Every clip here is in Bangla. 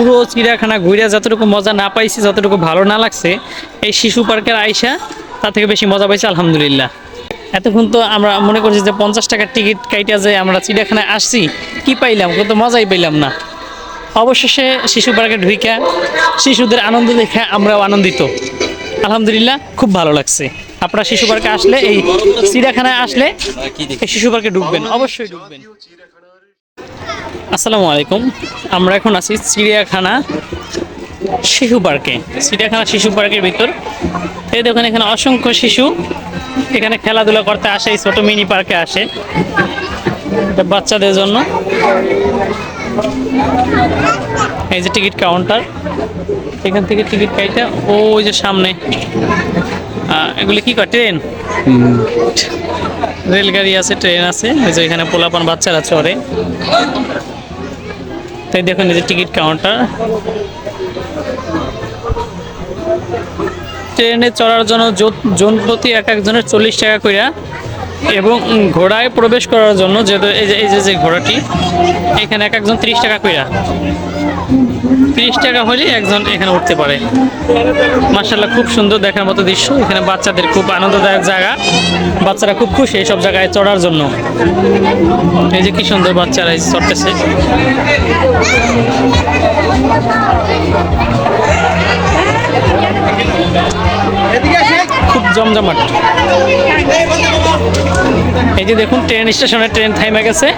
পুরো চিড়িয়াখানা ঘুরে যতটুকু মজা না পাইছি, যতটুকু ভালো না লাগছে, এই শিশু পার্কের আইসা তার থেকে বেশি মজা পাইছি আলহামদুলিল্লাহ। এতক্ষণ তো আমরা মনে করছি যে 50 টাকার টিকিট কাইটা যে আমরা চিড়িয়াখানায় আসছি, কি পাইলাম? কিন্তু মজাই পাইলাম না। অবশেষে শিশু পার্কে ঢুইকা শিশুদের আনন্দ দেখে আমরাও আনন্দিত। আলহামদুলিল্লাহ, খুব ভালো লাগছে। আপনারা শিশু পার্কে আসলে, এই চিড়িয়াখানায় আসলে এই শিশু পার্কে ঢুকবেন, অবশ্যই ঢুকবেন। আসসালামু আলাইকুম। আমরা এখন আছি চিড়িয়াখানা শিশু পার্কে। চিড়িয়াখানা শিশু পার্কের ভিতর এই দেখুন, এখানে অসংখ্য শিশু এখানে খেলাধুলা করতে আসে। এই ছোট মিনি পার্কে আসে বাচ্চাদের জন্য। এই যে টিকিট কাউন্টার, এখান থেকে টিকিট কাইটা ওই যে সামনে এগুলি কি কয়, ট্রেন, রেলগাড়ি আছে, ট্রেন আছে। ওই যে এখানে পোলাপান বাচ্চারা চড়ে। তাই দেখুন এই যে টিকিট কাউন্টার। ট্রেনে চড়ার জন্য জন প্রতি এক একজনের 40 টাকা করে, এবং ঘোড়ায় প্রবেশ করার জন্য যেহেতু এই যে ঘোড়াটি, এখানে এক একজন 30 টাকা করে। 30 টাকা হলে একজন এখানে উঠতে পারে। মাশাআল্লাহ, খুব সুন্দর দেখার মতো দৃশ্য। এখানে বাচ্চাদের খুব আনন্দদায়ক জায়গা, বাচ্চারা খুব খুশি এইসব জায়গায় চড়ার জন্য। এই যে কি সুন্দর বাচ্চারা চড়তেছে। খুব জমজমাট। এই যে দেখুন, ট্রেন স্টেশনে ট্রেন থাইমা গেছে।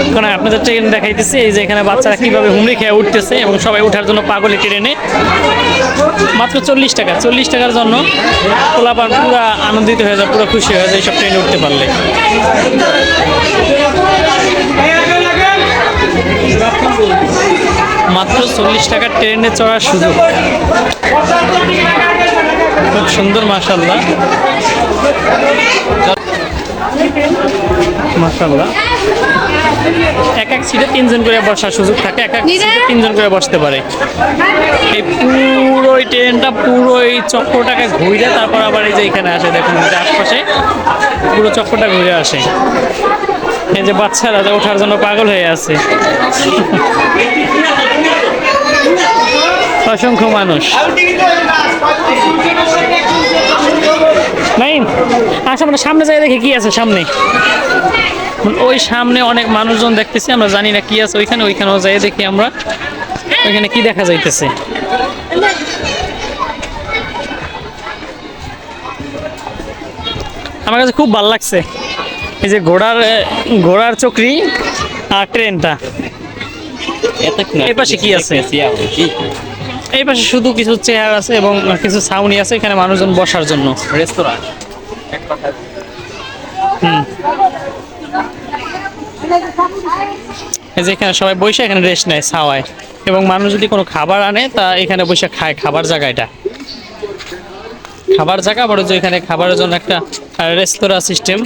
এখন আপনাদের ট্রেন দেখাইতেছি। এই যে এখানে বাচ্চারা কিভাবে হুমড়ি খেয়ে উঠতেছে, এবং সবাই উঠার জন্য পাগল এই ট্রেনে। মাত্র 40 টাকা। 40 টাকার জন্য পোলাপান পুরো আনন্দিত হয়ে যায়, পুরো খুশি হয়ে যায় এইসব ট্রেনে উঠতে পারলে। মাত্র 40 টাকার ট্রেনে চড়ার সুযোগ। খুব সুন্দর, মাশাআল্লাহ মাশাআল্লাহ। এক এক সিটে 3 জন করে বসার সুযোগ থাকে, এক এক সিটে 3 জন করে বসতে পারে। এই পুরো ট্রেনটা পুরো এই চক্রটাকে ঘুরে তারপর আবার এই যে এখানে আসে। দেখুন আশপাশে পুরো চক্রটা ঘুরে আসে। এই যে বাচ্চারা ওঠার জন্য পাগল হয়ে আছে। অসংখ্য মানুষ। নাই আমরা সামনে যাই, দেখি কি আছে সামনে। ওই সামনে অনেক মানুষজন দেখতেছি, আমরা জানি না কি আছে ওইখানে। ওইখানেও যাই দেখি আমরা ওইখানে কি দেখা যাইতেছে। আমার কাছে খুব ভালো লাগছে এই যে ঘোড়ার চক্রি আর ট্রেনটা। এই পাশে কি আছে? এই পাশে শুধু কিছু চেয়ার আছে এবং কিছু ছাউনি আছে এখানে মানুষজন বসার জন্য। রেস্তোরাঁ। এই যে এখানে সবাই বসে এখানে রেস্ট নেয় ছাওয়ায়, এবং মানুষ যদি কোনো খাবার আনে তা এখানে বসে খায়। খাবার জায়গাটা খাবার জায়গা, বড় যে এখানে খাবারের জন্য একটা রেস্তোরাঁ সিস্টেম,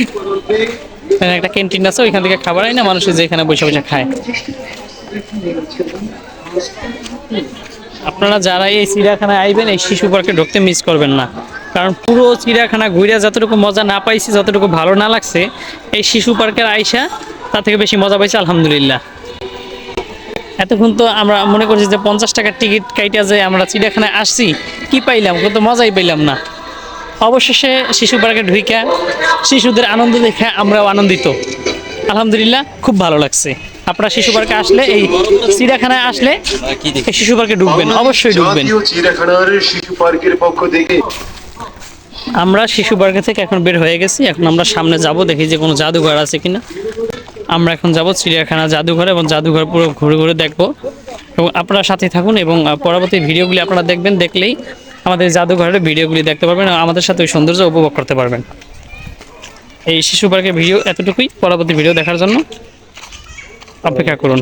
এখানে একটা ক্যান্টিন আছে। ওইখান থেকে খাবার আনে মানুষ যে এখানে বসে বসে খায়। আপনারা যারা এই চিড়িয়াখানায় আইবেন, এই শিশু পার্কে ঢুকতে মিস করবেন না। কারণ পুরো চিড়িয়াখানা ঘুরে যতটুকু মজা না পাইছি, যতটুকু ভালো না লাগছে, এই শিশু পার্কের আইসা তার থেকে বেশি মজা পাইছি আলহামদুলিল্লাহ। এতক্ষণ তো আমরা মনে করছি যে 50 টাকার টিকিট কাইটা যে আমরা চিড়িয়াখানায় আসছি, কি পাইলাম? কিন্তু মজাই পাইলাম না। অবশেষে শিশু পার্কে ঢুইকা শিশুদের আনন্দ দেখে আমরাও আনন্দিত। আলহামদুলিল্লাহ, খুব ভালো লাগছে। আপনারা শিশু পার্কে আসলে, এই চিড়িয়াখানায় আসলে এই শিশু পার্কে ঢুকবেন, অবশ্যই ঢুকবেন। আমরা শিশু পার্কে থেকে এখন বের হয়ে গেছি। এখন আমরা সামনে যাব, দেখি যে কোনো জাদুঘর আছে কিনা। আমরা এখন যাব চিড়িয়াখানা জাদুঘরে, এবং জাদুঘর পুরো ঘুরে ঘুরে দেখবো। এবং আপনারা সাথে থাকুন, এবং পরবর্তী ভিডিওগুলি আপনারা দেখবেন। দেখলেই আমাদের জাদুঘরের ভিডিওগুলি দেখতে পারবেন, আমাদের সাথে ওই সৌন্দর্য উপভোগ করতে পারবেন। এই শিশু পার্কের ভিডিও এতটুকুই। পরবর্তী ভিডিও দেখার জন্য অপেক্ষা করুন।